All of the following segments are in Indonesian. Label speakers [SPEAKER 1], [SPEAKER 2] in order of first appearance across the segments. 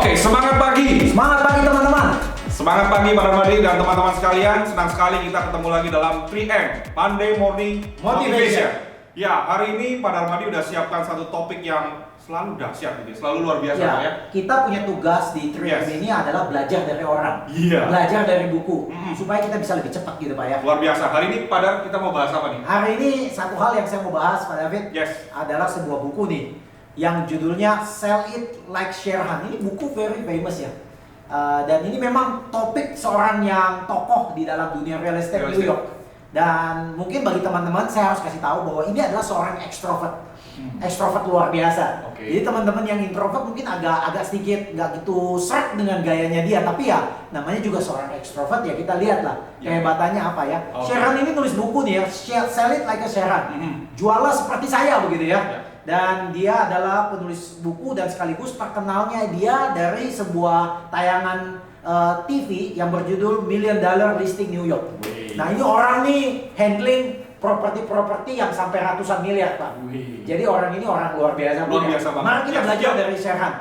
[SPEAKER 1] Oke, semangat pagi.
[SPEAKER 2] Semangat pagi teman-teman.
[SPEAKER 1] Semangat pagi Pak Darmadi dan teman-teman sekalian. Senang sekali kita ketemu lagi dalam 3M, Monday Morning Motivation. Ya, hari ini Pak Darmadi udah siapkan satu topik yang selalu dahsyat gitu, selalu luar biasa
[SPEAKER 2] Ya,
[SPEAKER 1] Pak ya.
[SPEAKER 2] kita punya tugas di 3M ini adalah belajar dari orang.
[SPEAKER 1] Iya.
[SPEAKER 2] Belajar dari buku, supaya kita bisa lebih cepat gitu Pak ya.
[SPEAKER 1] Luar biasa. Hari ini Pak Dar, kita mau bahas apa nih?
[SPEAKER 2] Hari ini satu hal yang saya mau bahas Pak David, adalah sebuah buku nih yang judulnya Sell It Like Sheran. Ini buku very famous ya. Dan ini memang topik seorang yang tokoh di dalam dunia real estate New York. Dan mungkin bagi teman-teman saya harus kasih tahu bahwa ini adalah seorang ekstrovert. Ekstrovert luar biasa. Jadi teman-teman yang introvert mungkin agak sedikit nggak gitu seret dengan gayanya dia, tapi ya namanya juga seorang ekstrovert ya, kita lihat lah kehebatannya apa ya. Sheran ini nulis buku nih ya, Sell It Like a Sheran. Juallah seperti saya begitu ya. Dan dia adalah penulis buku dan sekaligus terkenalnya dia dari sebuah tayangan TV yang berjudul $1 Million Listing New York. Nah ini orang nih handling properti yang sampai ratusan miliar Pak. Jadi orang ini orang luar biasa. Mari kita belajar dari Sheran.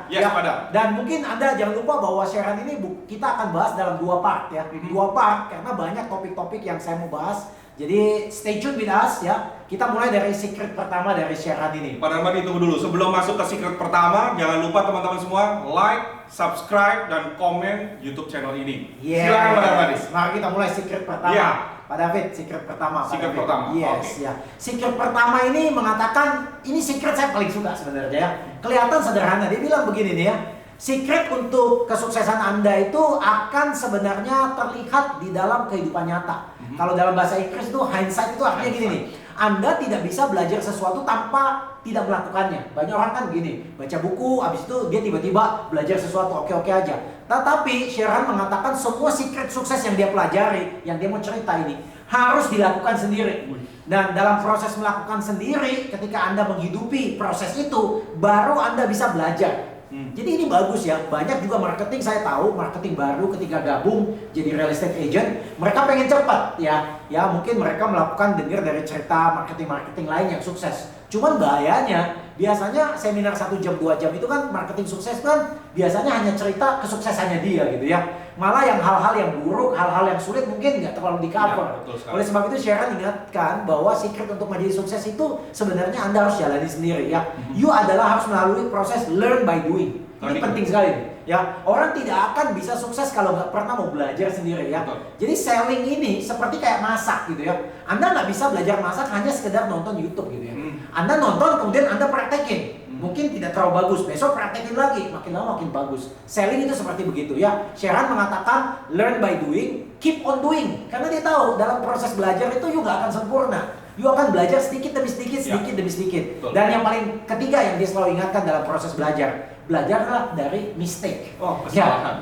[SPEAKER 2] Dan mungkin Anda jangan lupa bahwa Sheran ini kita akan bahas dalam 2 part ya. 2 part karena banyak topik-topik yang saya mau bahas. Jadi stay tune with us ya. Kita mulai dari secret pertama dari Sheran ini.
[SPEAKER 1] Pak Darmadi tunggu dulu. Sebelum masuk ke secret pertama, jangan lupa teman-teman semua like, subscribe, dan komen YouTube channel ini. Silakan Pak Darmadi.
[SPEAKER 2] Mari kita mulai secret pertama. Pak David, secret pertama.
[SPEAKER 1] Secret pertama.
[SPEAKER 2] Yes, ya. Secret pertama ini mengatakan, ini secret saya paling suka sebenarnya ya. Kelihatan sederhana. Dia bilang begini nih ya. Secret untuk kesuksesan Anda itu akan sebenarnya terlihat di dalam kehidupan nyata. Kalau dalam bahasa Inggris itu hindsight itu artinya gini nih. Anda tidak bisa belajar sesuatu tanpa tidak melakukannya. Banyak orang kan gini, baca buku, habis itu dia tiba-tiba belajar sesuatu oke-oke aja. Tetapi Sheran mengatakan semua secret sukses yang dia pelajari, yang dia mau cerita ini, harus dilakukan sendiri. Dan dalam proses melakukan sendiri, ketika Anda menghidupi proses itu, baru Anda bisa belajar. Jadi ini bagus ya, banyak juga marketing, saya tahu marketing baru ketika gabung jadi real estate agent, mereka pengen cepat ya. Ya mungkin mereka melakukan dengar dari cerita marketing lain yang sukses. Cuman bahayanya, biasanya seminar 1 jam 2 jam itu kan marketing sukses kan biasanya hanya cerita kesuksesannya dia gitu ya. Malah yang hal-hal yang buruk, hal-hal yang sulit mungkin nggak terlalu di cover. Oleh sebab itu Sheran ingatkan bahwa secret untuk menjadi sukses itu sebenarnya Anda harus jalani sendiri ya. You adalah harus melalui proses learn by doing. Ini penting sekali ya. Orang tidak akan bisa sukses kalau nggak pernah mau belajar sendiri ya. Jadi selling ini seperti kayak masak gitu ya. Anda nggak bisa belajar masak hanya sekedar nonton YouTube gitu ya. Anda nonton kemudian Anda praktekin. Mungkin tidak terlalu bagus, besok praktekin lagi, makin lama makin bagus. Selling itu seperti begitu ya. Sheran mengatakan learn by doing, keep on doing. Karena dia tahu dalam proses belajar itu you nggak akan sempurna. You akan belajar sedikit demi sedikit, demi sedikit. Dan yang paling ketiga yang dia selalu ingatkan dalam proses belajar, belajarlah dari mistake.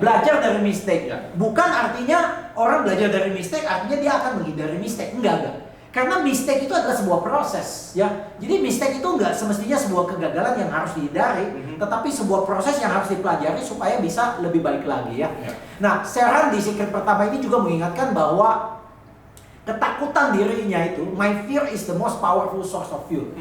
[SPEAKER 2] Belajar dari mistake. Bukan artinya orang belajar dari mistake artinya dia akan menghindari mistake. Enggak. Karena mistake itu adalah sebuah proses ya. Jadi mistake itu enggak semestinya sebuah kegagalan yang harus dihindari, tetapi sebuah proses yang harus dipelajari supaya bisa lebih baik lagi ya. Nah, Sheran di secret pertama ini juga mengingatkan bahwa ketakutan dirinya itu, my fear is the most powerful source of fuel.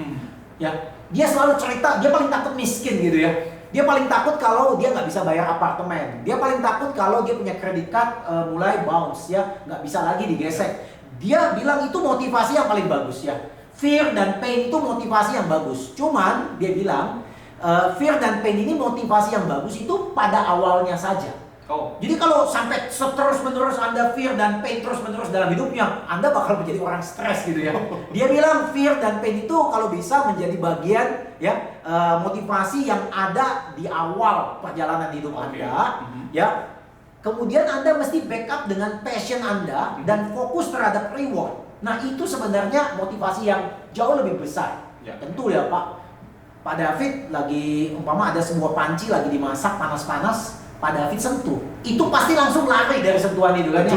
[SPEAKER 2] Ya, dia selalu cerita dia paling takut miskin gitu ya. Dia paling takut kalau dia nggak bisa bayar apartemen. Dia paling takut kalau dia punya credit card mulai bounce ya, nggak bisa lagi digesek. Dia bilang itu motivasi yang paling bagus ya. Fear dan pain itu motivasi yang bagus. Cuman dia bilang fear dan pain ini motivasi yang bagus itu pada awalnya saja. Jadi kalau sampai terus-menerus Anda fear dan pain terus-menerus dalam hidupnya, Anda bakal menjadi orang stres gitu ya. Dia bilang fear dan pain itu kalau bisa menjadi bagian ya motivasi yang ada di awal perjalanan hidup Anda ya. Kemudian Anda mesti backup dengan passion Anda dan fokus terhadap reward. Nah itu sebenarnya motivasi yang jauh lebih besar. Tentu ya Pak David lagi umpama ada sebuah panci lagi dimasak panas-panas, Pak David sentuh, itu pasti langsung lari dari sentuhan itu kan?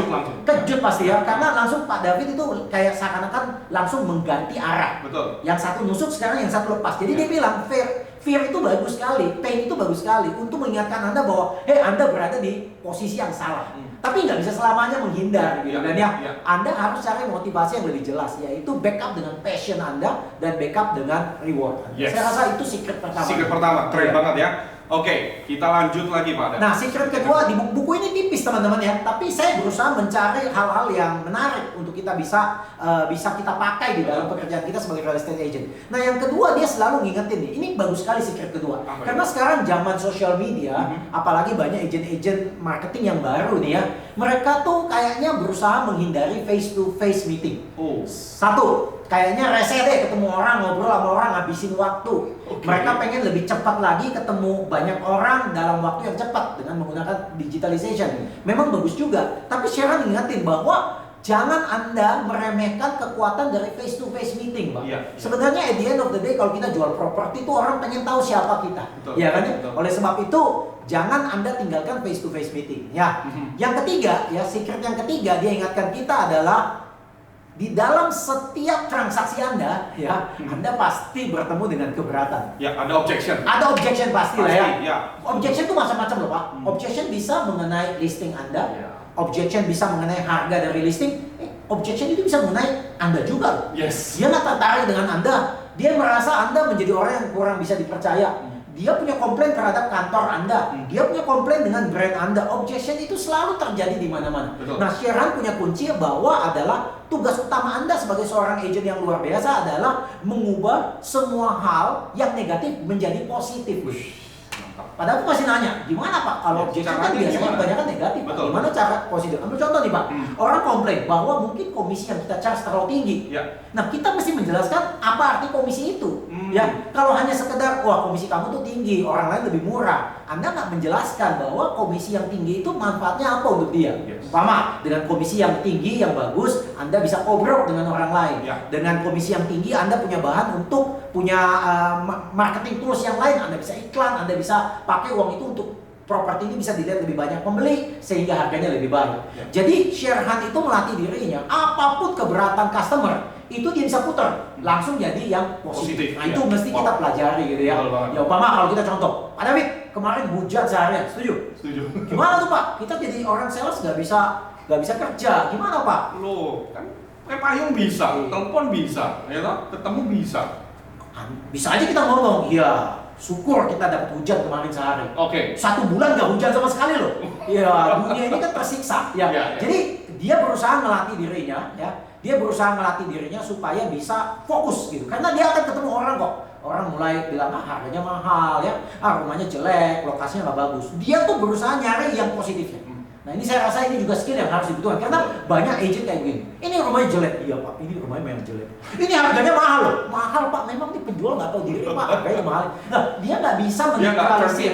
[SPEAKER 2] Kejut pasti ya, karena langsung Pak David itu kayak seakan-akan langsung mengganti arah. Yang satu nusuk sekarang yang satu lepas. Jadi dia bilang fear itu bagus sekali, pain itu bagus sekali untuk mengingatkan Anda bahwa Anda berada di posisi yang salah. Tapi nggak bisa selamanya menghindar gitu kan ya. Anda harus cari motivasi yang lebih jelas, yaitu backup dengan passion Anda dan backup dengan reward. Saya rasa itu secret pertama.
[SPEAKER 1] Secret pertama, keren banget ya. Oke, kita lanjut lagi Pak.
[SPEAKER 2] Nah, secret kedua di buku ini tipis teman-teman ya, tapi saya berusaha mencari hal-hal yang menarik untuk kita bisa kita pakai di dalam pekerjaan kita sebagai real estate agent. Nah, yang kedua dia selalu ngingetin nih, ini bagus sekali secret kedua. Karena sekarang zaman sosial media, apalagi banyak agent-agent marketing yang baru nih ya, mereka tuh kayaknya berusaha menghindari face to face meeting. Satu, kayaknya rese deh ketemu orang, ngobrol sama orang, ngabisin waktu. Mereka pengen lebih cepat lagi ketemu banyak orang dalam waktu yang cepat dengan menggunakan digitalization. Memang bagus juga, tapi Sharon ingatin bahwa jangan Anda meremehkan kekuatan dari face to face meeting, Pak. Sebenarnya at the end of the day kalau kita jual properti itu orang pengen tahu siapa kita. Ya kan? Oleh sebab itu jangan Anda tinggalkan face to face meeting. Ya. Yang ketiga, ya secret yang ketiga dia ingatkan kita adalah di dalam setiap transaksi Anda, ya, Anda pasti bertemu dengan keberatan.
[SPEAKER 1] Ya, ada objection.
[SPEAKER 2] Ada objection pasti lah ya.
[SPEAKER 1] Ya.
[SPEAKER 2] Objection itu macam-macam loh Pak. Objection bisa mengenai listing Anda. Objection bisa mengenai harga dari listing. Objection itu bisa mengenai Anda juga loh.
[SPEAKER 1] Yes.
[SPEAKER 2] Dia nggak tertarik dengan Anda. Dia merasa Anda menjadi orang yang kurang bisa dipercaya. Dia punya komplain terhadap kantor Anda. Dia punya komplain dengan brand Anda. Objection itu selalu terjadi di mana-mana. Nah, Sharon punya kunci bahwa adalah tugas utama Anda sebagai seorang agent yang luar biasa adalah mengubah semua hal yang negatif menjadi positif. Padahal aku masih nanya, gimana Pak? Kalau objection kan biasanya kebanyakan negatif. Gimana cara positif? Ambil contoh nih Pak. Orang komplain bahwa mungkin komisi yang kita charge terlalu tinggi. Nah, kita mesti menjelaskan apa arti komisi itu. Ya, kalau hanya sekedar wah komisi kamu tuh tinggi, orang lain lebih murah. Anda nggak menjelaskan bahwa komisi yang tinggi itu manfaatnya apa untuk dia. Umpama dengan komisi yang tinggi yang bagus, Anda bisa obrol dengan orang lain. Dengan komisi yang tinggi, Anda punya bahan untuk punya marketing tools yang lain. Anda bisa iklan, Anda bisa pakai uang itu untuk properti ini bisa dilihat lebih banyak pembeli sehingga harganya lebih baik. Jadi Sharon itu melatih dirinya, apapun keberatan customer itu dia bisa putar langsung jadi yang positif. Nah, itu mesti kita pelajari gitu ya. Ya umpama kalau kita contoh, Pak David kemarin hujan seharian, setuju?
[SPEAKER 1] Setuju.
[SPEAKER 2] Gimana tuh Pak? Kita jadi orang sales nggak bisa kerja. Gimana Pak?
[SPEAKER 1] Loh, kan pakai payung bisa, telepon bisa, ya toh? Ketemu bisa.
[SPEAKER 2] Bisa aja kita ngomong, iya. Syukur kita dapat hujan kemarin sehari. 1 bulan nggak hujan sama sekali loh. Ya, dunia ini kan tersiksa. Ya. Jadi dia berusaha ngelatih dirinya, ya. Dia berusaha ngelatih dirinya supaya bisa fokus gitu. Karena dia akan ketemu orang kok. Orang mulai bilang harganya mahal ya, rumahnya jelek, lokasinya nggak bagus. Dia tuh berusaha nyari yang positifnya. Nah ini saya rasa ini juga skill yang harus dibutuhkan karena banyak agent kayak begini. Ini rumahnya jelek, iya Pak. Ini rumahnya memang jelek. Ini harganya mahal loh, mahal Pak. Memang nih penjual nggak tahu diri Pak, harganya mahal. Nah dia nggak bisa menetralisir,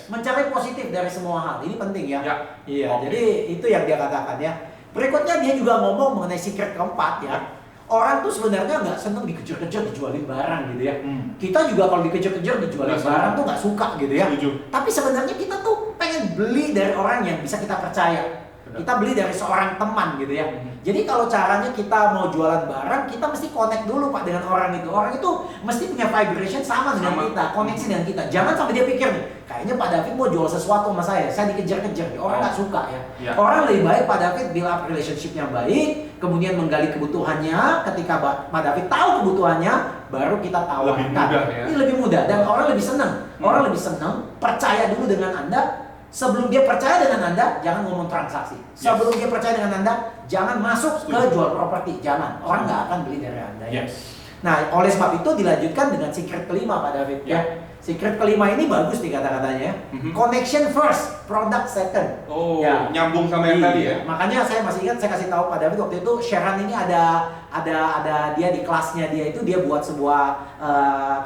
[SPEAKER 2] mencari positif dari semua hal. Ini penting ya. Iya. Jadi itu yang dia katakan ya. Berikutnya dia juga ngomong mengenai secret keempat ya. Orang tuh sebenarnya nggak seneng dikejar-kejar dijualin barang gitu ya. Kita juga kalau dikejar-kejar dijualin barang tuh nggak suka gitu ya. Tapi sebenarnya kita tuh pengen beli dari orang yang bisa kita percaya. Kita beli dari seorang teman gitu ya. Jadi kalau caranya kita mau jualan barang, kita mesti connect dulu Pak dengan orang itu. Orang itu mesti punya vibration sama dengan kita, koneksi dengan kita. Jangan sampai dia pikir nih, kayaknya Pak David mau jual sesuatu sama saya dikejar-kejar. Orang nggak suka ya. Orang lebih baik Pak David build up relationship yang baik, kemudian menggali kebutuhannya. Ketika Pak David tahu kebutuhannya, baru kita tawarkan.
[SPEAKER 1] Lebih mudah ya.
[SPEAKER 2] Ini lebih mudah dan orang lebih senang. Orang lebih senang percaya dulu dengan Anda. Sebelum dia percaya dengan Anda, jangan ngomong transaksi. Sebelum dia percaya dengan Anda, jangan masuk ke jual properti. Jangan. Orang nggak akan beli dari Anda. Ya. Nah, oleh sebab itu dilanjutkan dengan secret kelima Pak David. Ya. Secret kelima ini bagus nih kata-katanya. Connection first, product second.
[SPEAKER 1] Nyambung sama yang tadi ya.
[SPEAKER 2] Makanya saya masih ingat saya kasih tahu Pak David waktu itu Sharon ini ada dia di kelasnya dia itu dia buat sebuah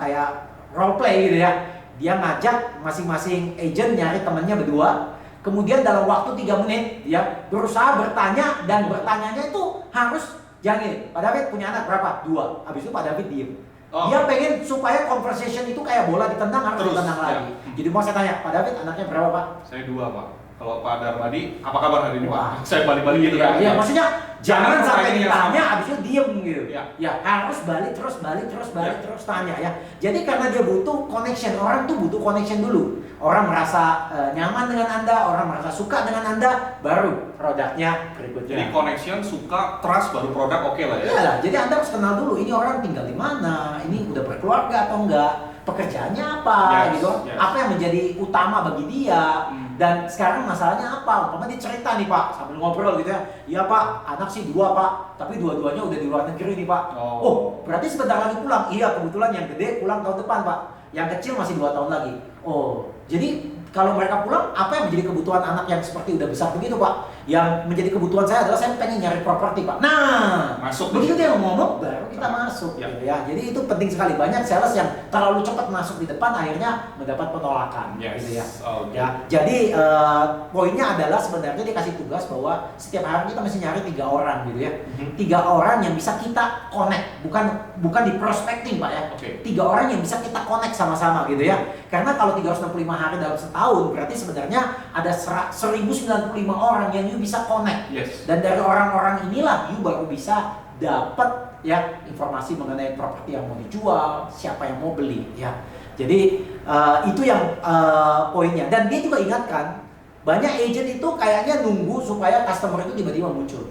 [SPEAKER 2] kayak role play gitu ya. Dia ngajak masing-masing agent nyari temannya berdua. Kemudian dalam waktu 3 menit ya berusaha bertanya dan bertanyanya itu harus jangan Pak David punya anak berapa? 2. Habis itu Pak David diem. Dia pengen supaya conversation itu kayak bola ditendang harus ditendang lagi. Jadi mau saya tanya, Pak David anaknya berapa Pak?
[SPEAKER 1] Saya 2 Pak. Kalau Pak Darmadi, apa kabar hari ini Pak? Saya balik-balik gitu kan?
[SPEAKER 2] Iya, maksudnya jangan sampai ditanya abis itu diem gitu. Ya harus balik terus tanya ya. Jadi karena dia butuh connection, orang tuh butuh connection dulu. Orang merasa nyaman dengan Anda, orang merasa suka dengan Anda, baru produknya berikutnya.
[SPEAKER 1] Jadi connection, suka, trust, baru produk oke lah ya?
[SPEAKER 2] Iya lah, jadi Anda harus kenal dulu, ini orang tinggal di mana, ini udah berkeluarga atau enggak. pekerjaannya apa, gitu, apa yang menjadi utama bagi dia, dan sekarang masalahnya apa. Umpama dia cerita nih Pak, sambil ngobrol gitu ya, iya Pak, anak sih 2 Pak, tapi dua-duanya udah di luar negeri nih Pak. Oh, berarti sebentar lagi pulang. Iya, kebetulan yang gede pulang tahun depan Pak, yang kecil masih 2 tahun lagi. Oh, jadi kalau mereka pulang, apa yang menjadi kebutuhan anak yang seperti udah besar begitu Pak? Yang menjadi kebutuhan saya adalah saya pengen nyari properti Pak. Nah,
[SPEAKER 1] masuk
[SPEAKER 2] begitu dia ngomong, baru kita masuk gitu ya. Jadi itu penting sekali. Banyak sales yang terlalu cepat masuk di depan, akhirnya mendapat penolakan gitu ya. Ya, jadi poinnya adalah sebenarnya dikasih tugas bahwa setiap hari kita mesti nyari 3 orang gitu ya. 3 orang yang bisa kita connect, bukan di prospecting Pak ya. 3 orang yang bisa kita connect sama-sama gitu ya. Karena kalau 365 hari dalam setahun, berarti sebenarnya ada 1095 orang yang you bisa connect. Dan dari orang-orang inilah you baru bisa dapat ya informasi mengenai properti yang mau dijual, siapa yang mau beli ya. Jadi itu yang poinnya. Dan dia juga ingatkan, banyak agent itu kayaknya nunggu supaya customer itu tiba-tiba muncul.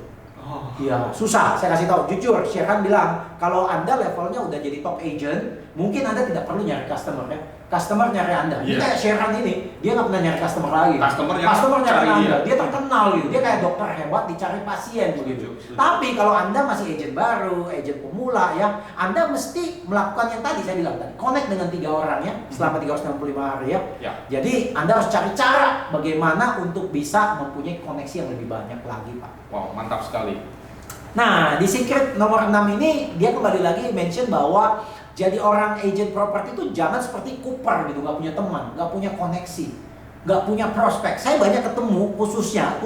[SPEAKER 2] Iya, susah. Saya kasih tahu, jujur, Sherhan bilang kalau Anda levelnya udah jadi top agent, mungkin Anda tidak perlu nyari customer ya. Customer nyari Anda. Ini kayak Sherhan ini, dia nggak pernah nyari customer lagi. Customer nyari Anda. Dia terkenal gitu. Dia kayak dokter hebat dicari pasien begitu. Tapi kalau Anda masih agent baru, agent pemula ya, Anda mesti melakukan yang tadi saya bilang tadi, connect dengan 3 orang ya selama 365 hari ya. Jadi Anda harus cari cara bagaimana untuk bisa mempunyai koneksi yang lebih banyak lagi Pak.
[SPEAKER 1] Wow, mantap sekali.
[SPEAKER 2] Nah, di secret nomor 6 ini dia kembali lagi mention bahwa jadi orang agent properti itu jangan seperti Cooper gitu, nggak punya teman, nggak punya koneksi, nggak punya prospek. Saya banyak ketemu khususnya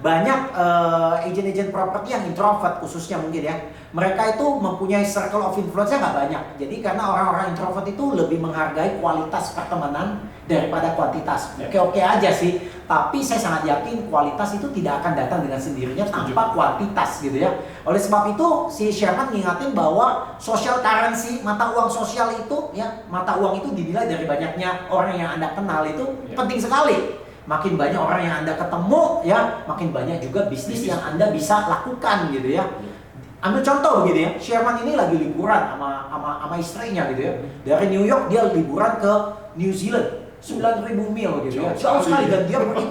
[SPEAKER 2] banyak agent-agent properti yang introvert khususnya mungkin ya. Mereka itu mempunyai circle of influence-nya nggak banyak. Jadi karena orang-orang introvert itu lebih menghargai kualitas pertemanan daripada kuantitas. Oke-oke aja sih, tapi saya sangat yakin kualitas itu tidak akan datang dengan sendirinya tanpa kuantitas gitu ya. Oleh sebab itu si Sherman ngingatin bahwa social currency, mata uang sosial itu ya, mata uang itu dinilai dari banyaknya orang yang Anda kenal itu penting sekali. Makin banyak orang yang Anda ketemu ya, makin banyak juga bisnis yang Anda bisa lakukan gitu ya. Ambil contoh begini ya, Sherman ini lagi liburan sama istrinya gitu ya. Dari New York dia liburan ke New Zealand, 9.000 mil gitu ya. Jauh sekali, dan dia pergi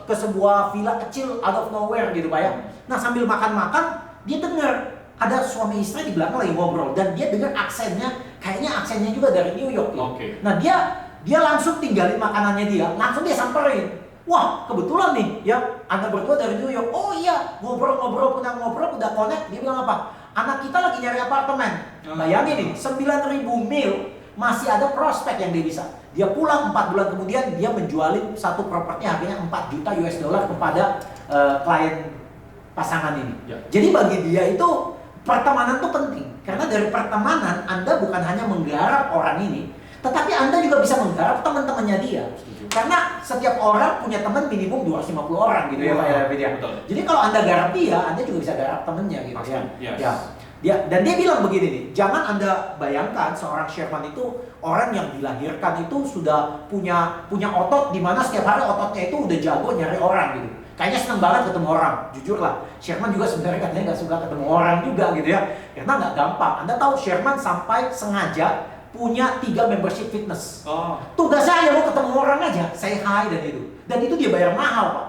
[SPEAKER 2] ke sebuah villa kecil out of nowhere gitu Pak ya. Nah sambil makan-makan, dia dengar ada suami istri di belakang lagi ngobrol, dan dia dengar aksennya, kayaknya aksennya juga dari New York gitu. Nah dia langsung tinggalin makanannya dia, langsung dia samperin. Wah, kebetulan nih ya, Anda berdua dari New York. Oh iya, ngobrol, udah connect. Dia bilang apa? Anak kita lagi nyari apartemen. Bayangin nih, 9.000 mil masih ada prospek yang dia bisa. Dia pulang 4 bulan kemudian, dia menjualin satu properti harganya 4 juta US dollar kepada klien pasangan ini. Jadi bagi dia itu pertemanan itu penting. Karena dari pertemanan Anda bukan hanya menggarap orang ini, tetapi Anda juga bisa menggarap teman-temannya dia. Karena setiap orang punya teman minimum 250 orang gitu ya Pak ya. Jadi kalau Anda garap dia, Anda juga bisa garap temennya gitu ya. Dan dia bilang begini nih, jangan Anda bayangkan seorang Sherman itu orang yang dilahirkan itu sudah punya otot, di mana setiap hari ototnya itu udah jago nyari orang gitu. Kayaknya senang banget ketemu orang, jujur lah. Sherman juga sebenarnya katanya nggak suka ketemu orang juga gitu ya, karena nggak gampang. Anda tahu Sherman sampai sengaja punya 3 membership fitness. Tugasnya hanya mau ketemu orang aja, say hi dan itu dia bayar mahal Pak.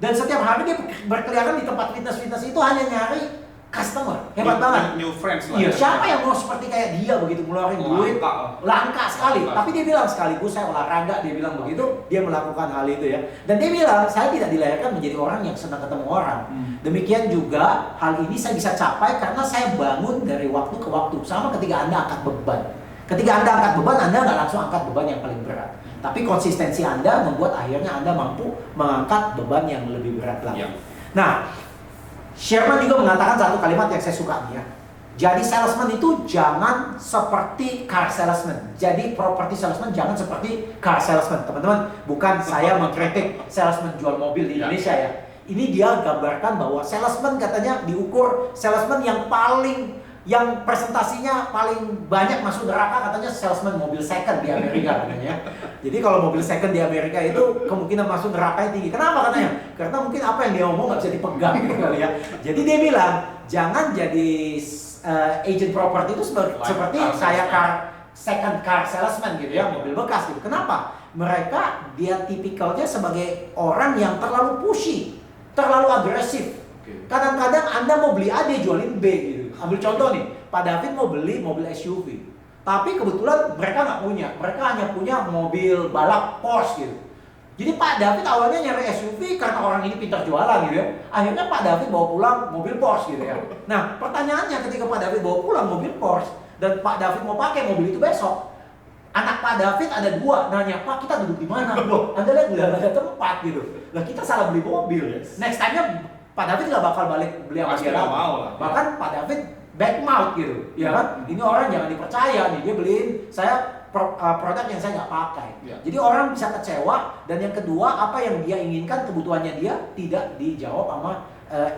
[SPEAKER 2] Dan setiap hari dia berkeliaran di tempat fitness itu hanya nyari customer. Hebat banget.
[SPEAKER 1] New friends lah.
[SPEAKER 2] Iya, siapa yang mau seperti kayak dia begitu ngeluarin duit? Langka sekali. Tapi dia bilang sekaligus saya olahraga, dia bilang begitu, dia melakukan hal itu ya. Dan dia bilang saya tidak dilahirkan menjadi orang yang senang ketemu orang. Demikian juga hal ini saya bisa capai karena saya bangun dari waktu ke waktu. Sama ketika Anda angkat beban. Ketika Anda angkat beban, Anda nggak langsung angkat beban yang paling berat. Tapi konsistensi Anda membuat akhirnya Anda mampu mengangkat beban yang lebih berat lagi. Nah, Sherman juga mengatakan satu kalimat yang saya suka nih ya. Jadi salesman itu jangan seperti car salesman. Jadi property salesman jangan seperti car salesman. Teman-teman, bukan saya mengkritik salesman jual mobil di Indonesia ya. Ini dia gambarkan bahwa salesman katanya diukur salesman yang presentasinya paling banyak masuk neraka katanya salesman mobil second di Amerika katanya. Jadi kalau mobil second di Amerika itu kemungkinan masuk nerakanya tinggi. Kenapa katanya? Karena mungkin apa yang dia ngomong nggak bisa dipegang gitu kali ya. Jadi dia bilang jangan jadi agent property itu seperti second car salesman gitu ya, mobil bekas gitu. Kenapa? Mereka dia tipikalnya sebagai orang yang terlalu pushy, terlalu agresif. Kadang-kadang Anda mau beli A, dia jualin B gitu. Ambil contoh nih, Pak David mau beli mobil SUV. Tapi kebetulan mereka nggak punya, mereka hanya punya mobil balap Porsche gitu. Jadi Pak David awalnya nyari SUV karena orang ini pintar jualan gitu ya. Akhirnya Pak David bawa pulang mobil Porsche gitu ya. Nah pertanyaannya ketika Pak David bawa pulang mobil Porsche dan Pak David mau pakai mobil itu besok, anak Pak David ada dua, nanya, Pak kita duduk di mana? Loh, Anda lihat udah ada tempat gitu. Lah kita salah beli mobil. Next time-nya Pak David nggak bakal balik beli sama dia lagi. Bahkan Pak David backmouth gitu, ya kan? Ini orang jangan dipercaya nih, dia beliin saya produk yang saya nggak pakai. Jadi orang bisa kecewa, dan yang kedua apa yang dia inginkan, kebutuhannya dia tidak dijawab sama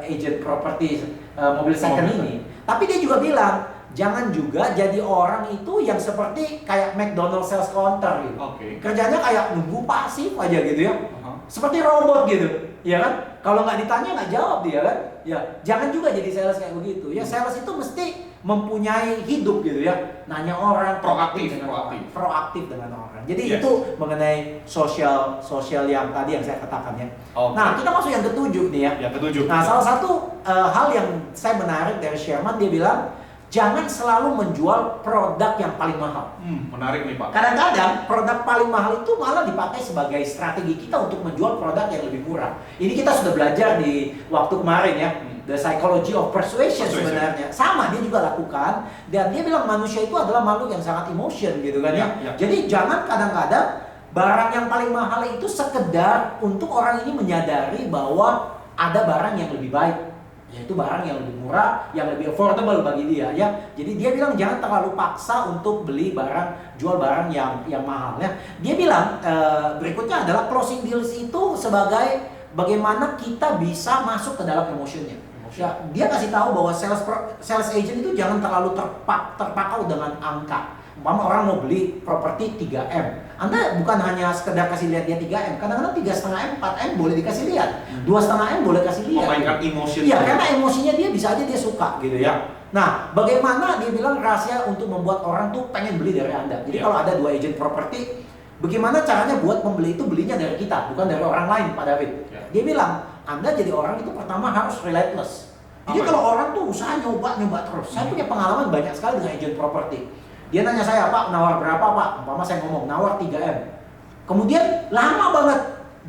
[SPEAKER 2] agent property mobil second ini. Tapi dia juga bilang jangan juga jadi orang itu yang seperti kayak McDonald sales counter gitu. Kerjanya kayak nunggu pasif aja gitu ya. Seperti robot gitu, ya kan? Kalau nggak ditanya nggak jawab dia kan? Ya, jangan juga jadi sales kayak begitu. Ya, sales itu mesti mempunyai hidup gitu ya. Nanya orang, proaktif dengan orang. Jadi itu mengenai sosial yang tadi yang saya katakan ya. Nah, kita masuk yang ketujuh nih ya. Yang ketujuh. Nah, salah satu hal yang saya menarik dari Sherman, dia bilang jangan selalu menjual produk yang paling mahal.
[SPEAKER 1] Menarik nih Pak.
[SPEAKER 2] Kadang-kadang produk paling mahal itu malah dipakai sebagai strategi kita untuk menjual produk yang lebih murah. Ini kita sudah belajar di waktu kemarin ya. The Psychology of Persuasion sebenarnya. Sama dia juga lakukan. Dan dia bilang manusia itu adalah makhluk yang sangat emotion gitu kan ya. Jadi jangan kadang-kadang barang yang paling mahal itu sekedar untuk orang ini menyadari bahwa ada barang yang lebih baik, yaitu barang yang lebih murah, yang lebih affordable bagi dia ya. Jadi dia bilang jangan terlalu paksa untuk beli barang, jual barang yang mahal ya. Dia bilang berikutnya adalah closing deals itu sebagai bagaimana kita bisa masuk ke dalam emotionnya. Ya, dia kasih tahu bahwa sales agent itu jangan terlalu terpaku dengan angka. Umpama orang mau beli properti 3M, Anda bukan hanya sekedar kasih lihat dia 3M, kadang-kadang 3,5M, 4M boleh dikasih lihat, 2,5M boleh kasih lihat.
[SPEAKER 1] Memainkan emosi.
[SPEAKER 2] Iya, karena emosinya dia bisa aja dia suka gitu ya. Nah, bagaimana dia bilang rahasia untuk membuat orang tuh pengen beli dari Anda. Jadi kalau ada 2 agent properti, bagaimana caranya buat pembeli itu belinya dari kita, bukan dari orang lain, Pak David. Dia bilang, Anda jadi orang itu pertama harus relentless. Jadi kalau orang tuh usaha nyoba terus. Saya punya pengalaman banyak sekali dengan agent properti. Dia nanya saya, Pak, nawar berapa Pak? Umpama saya ngomong, nawar 3M. Kemudian lama banget,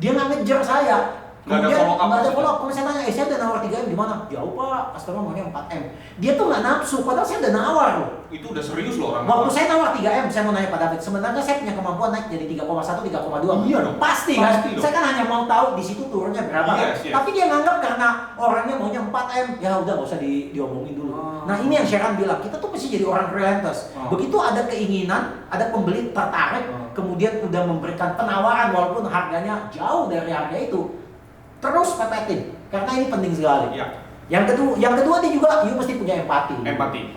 [SPEAKER 2] dia nggak ngejar saya. Kemudian nggak ada follow up. Kalau saya tanya, saya udah nawar 3M di mana? Jauh Pak, customer maunya 4M. Dia tuh nggak nafsu, padahal saya udah nawar loh.
[SPEAKER 1] Itu udah serius loh orang.
[SPEAKER 2] Waktu saya nawar 3M, saya mau nanya Pak David, sebenarnya saya punya kemampuan naik jadi 3,1, 3,2.
[SPEAKER 1] Iya dong.
[SPEAKER 2] Pasti kan? Saya kan hanya mau tahu di situ turunnya berapa. Tapi dia nganggap karena orangnya maunya 4M, ya udah nggak usah diomongin dulu. Nah ini yang Sharon bilang, kita tuh mesti jadi orang relentless. Begitu ada keinginan, ada pembeli tertarik, kemudian udah memberikan penawaran walaupun harganya jauh dari harga itu, terus pepetin, karena ini penting sekali. Yang kedua dia juga, you mesti punya empati.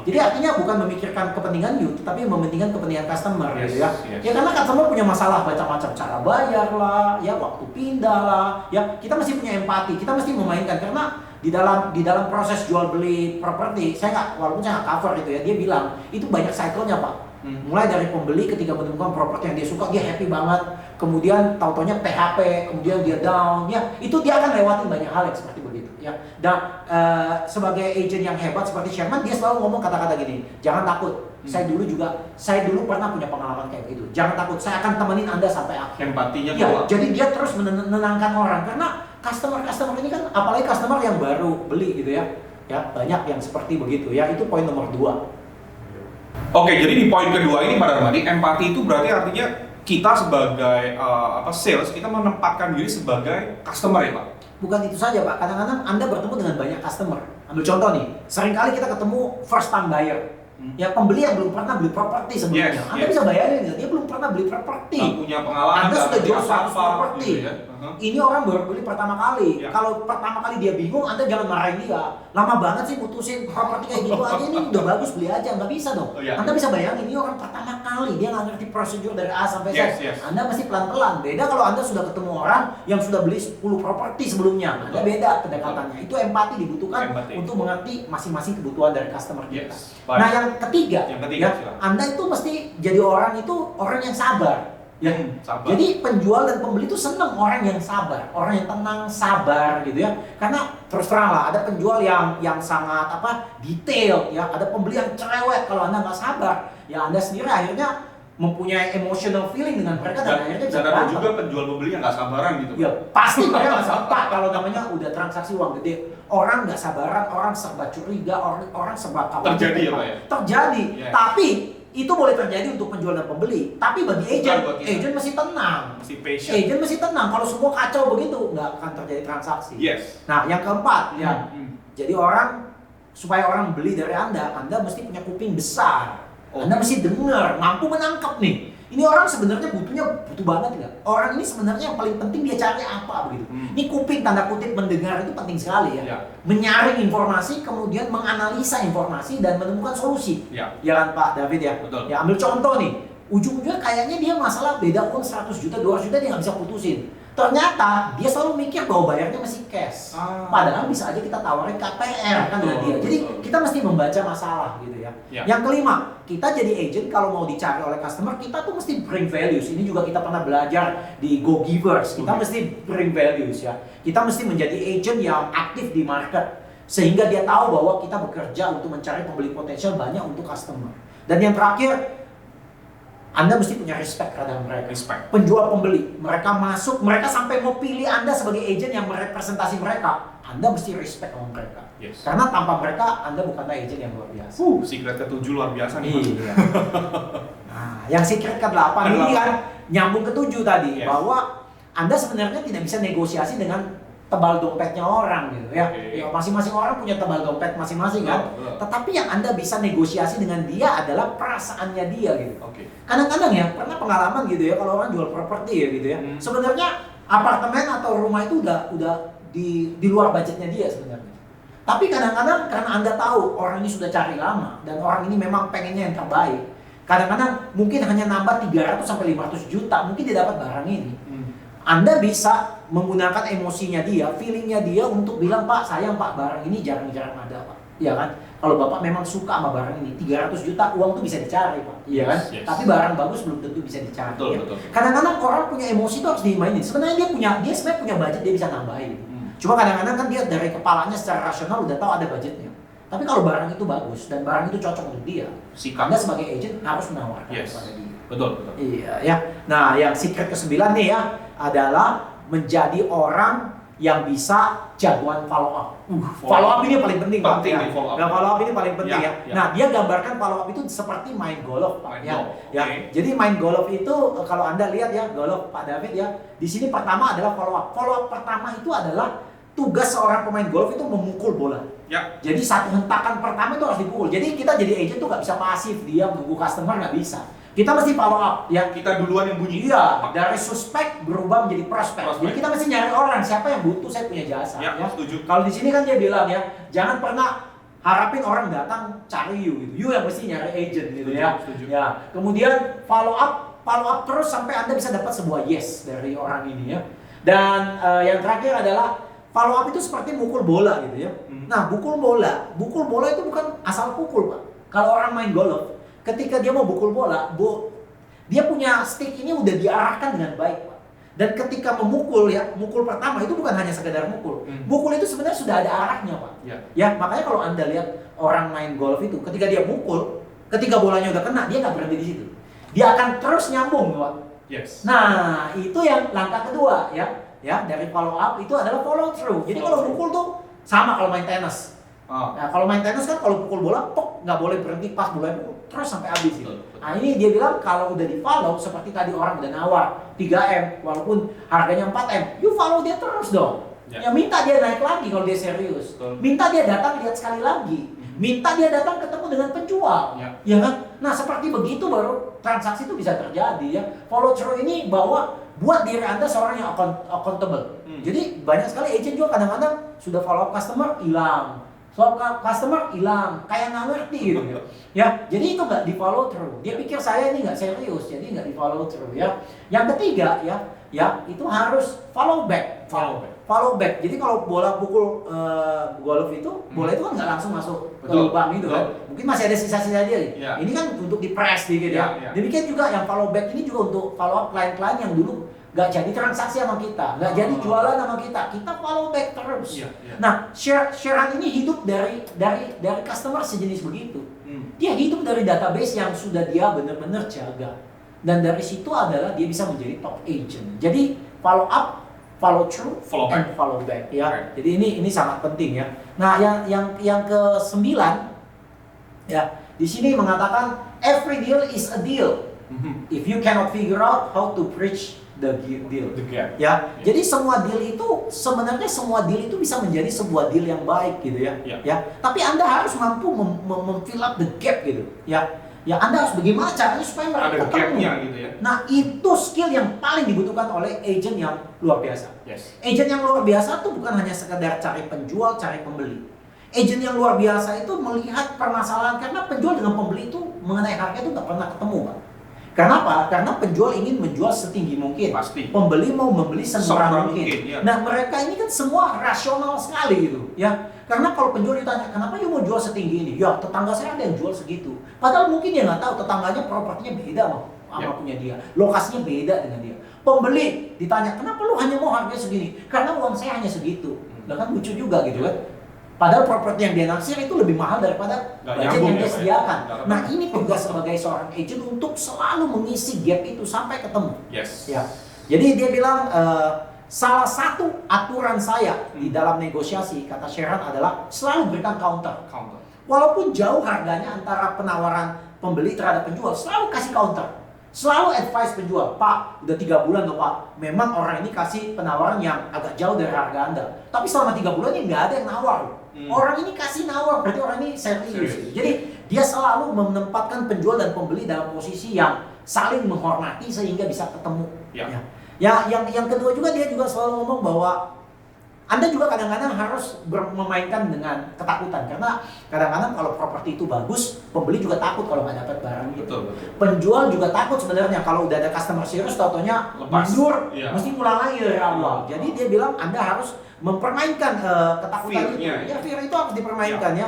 [SPEAKER 2] Jadi artinya bukan memikirkan kepentingan you, tapi mementingkan kepentingan customer gitu ya. Ya karena customer punya masalah macam-macam, cara bayar lah, ya waktu pindah lah, ya kita mesti punya empati, kita mesti memainkan karena di dalam proses jual beli properti, walaupun saya nggak cover itu ya, dia bilang itu banyak cycle-nya Pak. Mulai dari pembeli ketika menemukan properti yang dia suka, dia happy banget, kemudian tautonya PHP, kemudian dia down, ya itu dia akan lewatin banyak hal yang seperti begitu ya. Dan sebagai agent yang hebat seperti Sherman, dia selalu ngomong kata-kata gini, jangan takut. Saya dulu pernah punya pengalaman kayak gitu. Jangan takut, saya akan temenin Anda sampai akhir.
[SPEAKER 1] Empatinya
[SPEAKER 2] ya, jadi dia terus menenangkan orang karena customer ini kan, apalagi customer yang baru beli gitu ya. Ya, banyak yang seperti begitu ya. Itu poin nomor 2.
[SPEAKER 1] Oke, jadi di poin kedua ini Pak Darmadi, empati itu berarti artinya kita sebagai sales, kita menempatkan diri sebagai customer ya Pak?
[SPEAKER 2] Bukan itu saja Pak, kadang-kadang Anda bertemu dengan banyak customer. Ambil contoh nih, seringkali kita ketemu first time buyer. Ya pembeli yang belum pernah beli properti sebelumnya. Anda bisa bayarin, dia belum pernah beli properti.
[SPEAKER 1] Nggak punya pengalaman.
[SPEAKER 2] Anda sudah jual 100 properti.
[SPEAKER 1] Gitu ya.
[SPEAKER 2] Ini orang baru beli pertama kali.
[SPEAKER 1] Ya.
[SPEAKER 2] Kalau pertama kali dia bingung, Anda jangan marahin dia. Lama banget sih mutusin properti kayak gitu aja, ini udah bagus beli aja, nggak bisa dong. Anda bisa bayangin, ini orang pertama kali, dia nggak ngerti prosedur dari A sampai Z. Anda mesti pelan-pelan. Beda kalau Anda sudah ketemu orang yang sudah beli 10 properti sebelumnya. Anda beda pendekatannya. Itu empati dibutuhkan untuk mengerti masing-masing kebutuhan dari customer kita. Nah, yang ketiga ya, Anda itu mesti jadi orang yang sabar. Ya,
[SPEAKER 1] sabar.
[SPEAKER 2] Jadi penjual dan pembeli itu senang orang yang sabar, orang yang tenang, sabar gitu ya. Karena terus terang lah, ada penjual yang sangat detail ya, ada pembeli yang cerewet. Kalau Anda nggak sabar, ya Anda sendiri akhirnya mempunyai emotional feeling dengan mereka dan akhirnya bisa
[SPEAKER 1] ada juga penjual pembeli yang nggak sabaran gitu.
[SPEAKER 2] Ya pasti mereka nggak sabar kalau namanya udah transaksi uang gede. Orang nggak sabaran, orang serba curiga, orang serba khawatir.
[SPEAKER 1] Terjadi ya Pak ya?
[SPEAKER 2] Terjadi, tapi itu boleh terjadi untuk penjual dan pembeli, tapi bagi agent mesti tenang.
[SPEAKER 1] Mesti patient.
[SPEAKER 2] Agent mesti tenang. Kalau semua kacau begitu, nggak akan terjadi transaksi. Nah, yang keempat, jadi supaya orang beli dari Anda mesti punya kuping besar. Anda mesti dengar, mampu menangkap nih. Ini orang sebenarnya butuh banget nggak? Orang ini sebenarnya yang paling penting dia cari apa begitu. Ini kuping tanda kutip mendengar itu penting sekali ya. Menyaring informasi, kemudian menganalisa informasi dan menemukan solusi. Ya kan Pak David ya?
[SPEAKER 1] Betul.
[SPEAKER 2] Ya ambil contoh nih, ujung-ujungnya kayaknya dia masalah beda uang 100 juta, 200 juta dia nggak bisa putusin. Ternyata dia selalu mikir bahwa bayarnya masih cash. Padahal bisa aja kita tawarin KPR kan dengan dia. Jadi kita mesti membaca masalah gitu ya. Yang kelima, kita jadi agent kalau mau dicari oleh customer, kita tuh mesti bring values. Ini juga kita pernah belajar di Go Givers. Kita mesti bring values ya. Kita mesti menjadi agent yang aktif di market sehingga dia tahu bahwa kita bekerja untuk mencari pembeli potensial banyak untuk customer. Dan yang terakhir, Anda mesti punya respect terhadap mereka. Penjual pembeli, mereka masuk, mereka sampai mau pilih Anda sebagai agent yang merepresentasi mereka. Anda mesti respect sama mereka. Karena tanpa mereka, Anda bukanlah agent yang luar biasa.
[SPEAKER 1] Secret ke-7 luar biasa nih.
[SPEAKER 2] Iya. Nah, yang secret ke-8 ini kan nyambung ke-7 tadi, bahwa Anda sebenarnya tidak bisa negosiasi dengan tebal dompetnya orang gitu ya. Ya masing-masing orang punya tebal dompet masing-masing kan. Tetapi yang Anda bisa negosiasi dengan dia adalah perasaannya dia gitu. Kadang-kadang ya pernah pengalaman gitu ya, kalau orang jual properti ya gitu ya. Sebenarnya apartemen atau rumah itu udah di luar budgetnya dia sebenarnya. Tapi kadang-kadang karena Anda tahu orang ini sudah cari lama dan orang ini memang pengennya yang terbaik. Kadang-kadang mungkin hanya nambah 300 sampai 500 juta, mungkin dia dapat barang ini. Anda bisa menggunakan emosinya dia, feelingnya dia untuk bilang, Pak, sayang Pak, barang ini jarang-jarang ada Pak. Iya kan? Kalau Bapak memang suka sama barang ini, 300 juta uang tuh bisa dicari Pak. Iya kan? Tapi barang bagus belum tentu bisa dicari. Betul. Kadang-kadang orang punya emosi itu harus dimainin. Sebenarnya dia sebenarnya punya budget, dia bisa nambahin. Cuma kadang-kadang kan dia dari kepalanya secara rasional udah tahu ada budgetnya. Tapi kalau barang itu bagus dan barang itu cocok untuk dia, Anda sebagai agent harus menawarkan kepada dia.
[SPEAKER 1] Betul.
[SPEAKER 2] Iya ya. Nah, yang secret ke-9 nih ya adalah menjadi orang yang bisa jagoan follow up. Follow up ini paling penting Pak. Nah, follow up ini paling penting ya. Nah, dia gambarkan follow up itu seperti main golf Pak ya. Jadi main golf itu kalau Anda lihat ya, golf Pak David ya, di sini pertama adalah follow up. Follow up pertama itu adalah tugas seorang pemain golf itu memukul bola. Jadi satu hentakan pertama itu harus dipukul. Jadi kita jadi agent tuh nggak bisa pasif diam menunggu customer, nggak bisa. Kita mesti follow up ya.
[SPEAKER 1] Kita duluan yang bunyi.
[SPEAKER 2] Iya, dari suspek berubah menjadi prospek. Jadi kita mesti nyari orang siapa yang butuh saya punya jasa. Ya.
[SPEAKER 1] Setuju.
[SPEAKER 2] Kalau di sini kan dia bilang ya, jangan pernah harapin orang datang cari you gitu. You yang mesti nyari agent gitu ya. Ya. Kemudian follow up terus sampai Anda bisa dapat sebuah yes dari orang ini ya. Dan yang terakhir adalah follow up itu seperti mukul bola gitu ya. Nah, mukul bola itu bukan asal pukul Pak. Kalau orang main golf, ketika dia mau pukul bola, dia punya stick ini udah diarahkan dengan baik Pak. Dan ketika memukul ya, mukul pertama itu bukan hanya sekedar mukul. Mukul itu sebenarnya sudah ada arahnya Pak. Ya, makanya kalau Anda lihat orang main golf itu, ketika dia mukul, ketika bolanya udah kena, dia nggak berhenti di situ. Dia akan terus nyambung Pak. Nah, itu yang langkah kedua ya. Ya, dari follow up itu adalah follow through. Jadi kalau mukul tuh sama kalau main tenis. Nah, kalau main tenis kan kalau pukul bola, nggak boleh berhenti pas bola pukul terus sampai habis gitu. Nah, ini dia bilang kalau udah di follow seperti tadi orang udah nawar 3M walaupun harganya 4M, you follow dia terus dong. Ya minta dia naik lagi kalau dia serius. Minta dia datang lihat sekali lagi. Minta dia datang ketemu dengan penjual. Ya kan? Nah, seperti begitu baru transaksi itu bisa terjadi ya. Follow through ini bahwa buat diri Anda seorang yang accountable. Jadi banyak sekali agent juga kadang-kadang sudah follow up customer hilang, customer hilang, kayak nggak ngerti gitu ya. Jadi itu nggak di follow through. Dia pikir saya ini nggak serius, jadi nggak di follow through ya. Yang ketiga ya itu harus follow back. Follow back. Jadi kalau bola pukul golf itu, bola itu kan nggak langsung masuk ke lubang itu kan. Mungkin masih ada sisa-sisa dia. Ini kan untuk di press dikit ya. Demikian juga yang follow back ini juga untuk follow up klien-klien yang dulu nggak jadi transaksi sama kita, nggak jadi jualan sama kita follow back terus. Nah, sharean ini hidup dari customer sejenis begitu. Dia hidup dari database yang sudah dia benar-benar jaga. Dan dari situ adalah dia bisa menjadi top agent. Jadi follow up, follow through, and follow back ya.
[SPEAKER 1] Right.
[SPEAKER 2] Jadi ini sangat penting ya. Nah, yang ke-9 ya, di sini mengatakan every deal is a deal. If you cannot figure out how to preach the deal. Ya. Jadi semua deal itu sebenarnya bisa menjadi sebuah deal yang baik gitu ya. Ya. Tapi Anda harus mampu fill up the gap gitu ya. Ya, Anda harus bagaimana caranya supaya mereka
[SPEAKER 1] ada gapnya gitu ya.
[SPEAKER 2] Nah, itu skill yang paling dibutuhkan oleh agent yang luar biasa. Agent yang luar biasa itu bukan hanya sekedar cari penjual, cari pembeli. Agent yang luar biasa itu melihat permasalahan, karena penjual dengan pembeli itu mengenai harga itu nggak pernah ketemu, Pak. Kenapa? Karena penjual ingin menjual setinggi mungkin.
[SPEAKER 1] Pasti.
[SPEAKER 2] Pembeli mau membeli semurah mungkin.
[SPEAKER 1] Ya.
[SPEAKER 2] Nah, mereka ini kan semua rasional sekali gitu, ya. Karena kalau penjual ditanya, kenapa you mau jual setinggi ini? Ya, tetangga saya ada yang jual segitu. Padahal mungkin dia nggak tahu tetangganya propertinya beda sama punya dia. Lokasinya beda dengan dia. Pembeli ditanya, kenapa lu hanya mau harganya segini? Karena uang saya hanya segitu. Lah kan lucu juga gitu kan. Padahal properti yang dia naksir itu lebih mahal daripada budget yang dia sediakan. Nah, ini tugas sebagai seorang agent untuk selalu mengisi gap itu sampai ketemu. Ya. Jadi dia bilang, salah satu aturan saya di dalam negosiasi, kata Sharon, adalah selalu berikan counter. Walaupun jauh harganya antara penawaran pembeli terhadap penjual, selalu kasih counter. Selalu advice penjual, Pak, udah 3 bulan loh Pak, memang orang ini kasih penawaran yang agak jauh dari harga Anda. Tapi selama 3 bulan ini nggak ada yang nawar. Orang ini kasih nawar, berarti orang ini serius. Jadi dia selalu menempatkan penjual dan pembeli dalam posisi yang saling menghormati sehingga bisa ketemu. Ya, yang kedua juga dia juga selalu ngomong bahwa Anda juga kadang-kadang harus memainkan dengan ketakutan, karena kadang-kadang kalau properti itu bagus, pembeli juga takut kalau nggak dapat barang itu.
[SPEAKER 1] Betul.
[SPEAKER 2] Penjual juga takut sebenarnya kalau udah ada customer serius, taunya mundur, mesti mulai lagi dari awal. Jadi dia bilang Anda harus mempermainkan ketakutan itu. Ya, fear itu harus dipermainkan ya.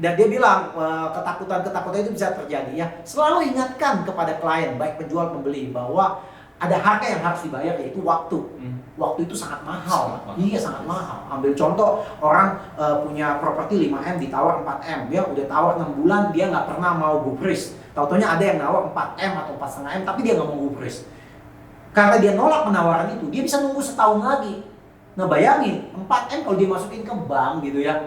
[SPEAKER 2] Dan dia bilang ketakutan itu bisa terjadi ya. Selalu ingatkan kepada klien, baik penjual pembeli, bahwa ada harga yang harus dibayar, yaitu waktu. Waktu itu sangat mahal. Iya, sangat mahal. Ambil contoh, orang punya properti 5M ditawar 4M. Dia udah tawar 6 bulan, dia nggak pernah mau gubris. Taunya ada yang nawar 4M atau 4,5M, tapi dia nggak mau gubris. Karena dia nolak penawaran itu, dia bisa nunggu setahun lagi. Nah, bayangin, 4M kalau dia masukin ke bank gitu ya,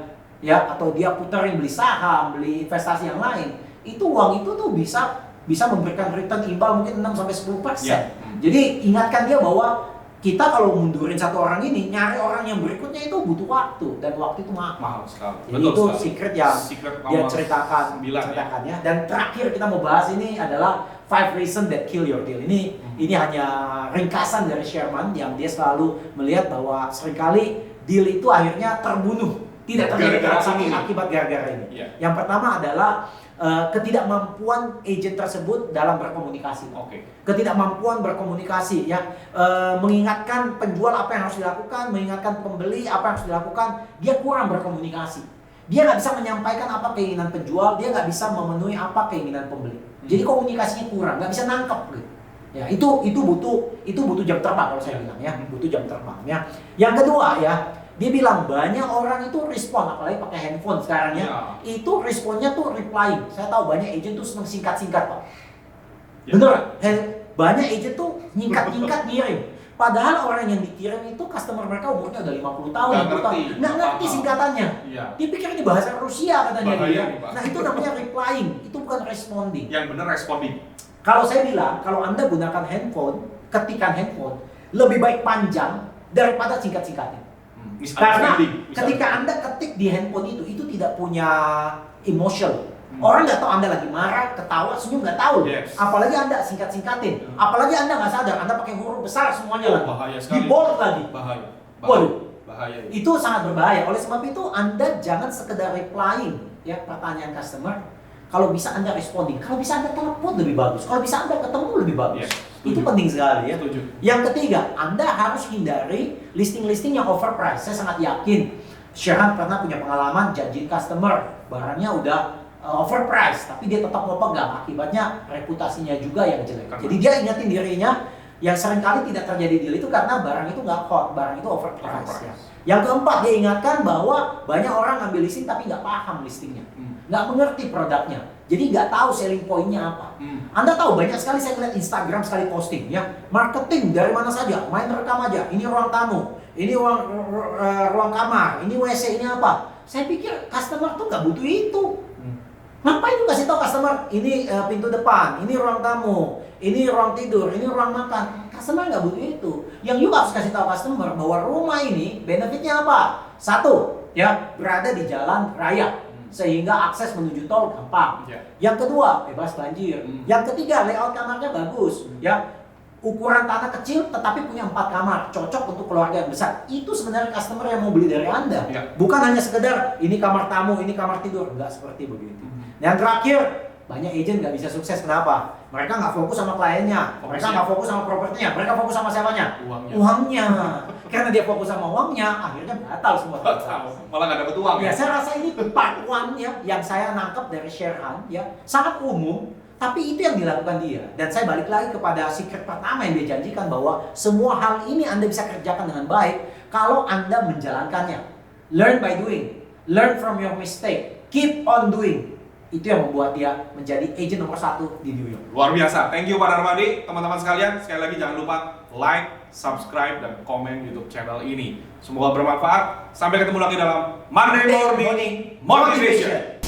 [SPEAKER 2] atau dia puterin beli saham, beli investasi yang lain, itu uang itu tuh bisa memberikan return imbal mungkin 6-10%. Jadi ingatkan dia bahwa kita kalau mundurin satu orang ini, nyari orang yang berikutnya itu butuh waktu, dan waktu itu mahal
[SPEAKER 1] sekali.
[SPEAKER 2] Jadi itu secret yang dia ceritakan ya. Dan terakhir kita mau bahas ini adalah 5 reasons that kill your deal. Ini hanya ringkasan dari Sherman yang dia selalu melihat bahwa seringkali deal itu akhirnya terbunuh, tidak terjadi transaksi akibat gara-gara ini. Yang pertama adalah ketidakmampuan agent tersebut dalam berkomunikasi. Ketidakmampuan berkomunikasi ya, mengingatkan penjual apa yang harus dilakukan, mengingatkan pembeli apa yang harus dilakukan, dia kurang berkomunikasi. Dia nggak bisa menyampaikan apa keinginan penjual, dia nggak bisa memenuhi apa keinginan pembeli. Jadi komunikasinya kurang, nggak bisa nangkep gitu. Ya, itu butuh jam terbang kalau saya bilang ya, butuh jam terbang ya. Yang kedua ya, dia bilang banyak orang itu respon, apalagi pakai handphone sekarang ya. Itu responnya tuh replying. Saya tahu banyak agent tuh seneng singkat-singkat, Pak. Bener, banyak agent tuh nyingkat-nyingkat ngirim. Padahal orang yang dikirim itu customer mereka umurnya udah 50 tahun, 60 tahun. Nggak ngerti singkatannya. Dia pikir ini bahasa Rusia katanya dia. Nah, itu namanya replying, itu bukan responding.
[SPEAKER 1] Yang benar responding.
[SPEAKER 2] Kalau saya bilang, kalau Anda gunakan handphone, ketikan handphone, lebih baik panjang daripada singkat-singkatin. Karena ketika Anda ketik di handphone itu tidak punya emotion, Orang nggak tahu Anda lagi marah, ketawa, senyum, nggak tahu.
[SPEAKER 1] Yes.
[SPEAKER 2] Apalagi Anda singkat-singkatin. Apalagi Anda nggak sadar, Anda pakai huruf besar semuanya lagi.
[SPEAKER 1] Bahaya sekali.
[SPEAKER 2] Di bold lagi.
[SPEAKER 1] Bahaya.
[SPEAKER 2] Waduh.
[SPEAKER 1] Bahaya.
[SPEAKER 2] Itu sangat berbahaya. Oleh sebab itu Anda jangan sekedar replying ya pertanyaan customer. Kalau bisa Anda responding, kalau bisa Anda telepon lebih bagus, kalau bisa Anda ketemu lebih bagus.
[SPEAKER 1] Yes.
[SPEAKER 2] Itu penting sekali ya.
[SPEAKER 1] Setuju.
[SPEAKER 2] Yang ketiga, Anda harus hindari listing-listing yang overpriced. Saya sangat yakin Sherhan pernah punya pengalaman janjiin customer, barangnya udah overpriced, tapi dia tetap mau pegang. Akibatnya reputasinya juga yang jelek. Jadi dia ingatin dirinya yang seringkali tidak terjadi deal itu karena barang itu nggak hot, barang itu overpriced. Ya. Yang keempat, dia ingatkan bahwa banyak orang ngambil listing tapi nggak paham listingnya, nggak mengerti produknya. Jadi nggak tahu selling point-nya apa. Anda tahu banyak sekali saya lihat Instagram sekali posting ya, marketing dari mana saja, main rekam aja. Ini ruang tamu, ini ruang kamar, ini WC, ini apa. Saya pikir customer tuh nggak butuh itu. Ngapain lu kasih tahu customer ini pintu depan, ini ruang tamu, ini ruang tidur, ini ruang makan. Customer nggak butuh itu. Yang you harus kasih tahu customer bahwa rumah ini benefitnya apa? Satu, ya berada di jalan raya sehingga akses menuju tol gampang. Yang kedua, bebas banjir. Yang ketiga, layout kamarnya bagus, ya. Ukuran tanah kecil tetapi punya 4 kamar, cocok untuk keluarga yang besar. Itu sebenarnya customer yang mau beli dari Anda. Bukan hanya sekedar ini kamar tamu, ini kamar tidur. Enggak seperti begitu. Yang terakhir, banyak agent nggak bisa sukses. Kenapa? Mereka nggak fokus sama kliennya, mereka nggak fokus sama propertinya, mereka fokus sama siapanya? Uangnya. Karena dia fokus sama uangnya, akhirnya batal semua.
[SPEAKER 1] Malah nggak dapet uang
[SPEAKER 2] ya. Saya rasa ini part one ya, yang saya nangkep dari Sherhan ya, sangat umum. Tapi itu yang dilakukan dia. Dan saya balik lagi kepada secret pertama yang dia janjikan, bahwa semua hal ini Anda bisa kerjakan dengan baik kalau Anda menjalankannya. Learn by doing. Learn from your mistake. Keep on doing. Itu yang membuat dia menjadi agent nomor 1 di New York.
[SPEAKER 1] Luar biasa. Thank you Pak Darmadi. Teman-teman sekalian, sekali lagi jangan lupa like, subscribe, dan komen YouTube channel ini. Semoga bermanfaat. Sampai ketemu lagi dalam Monday Morning Motivation.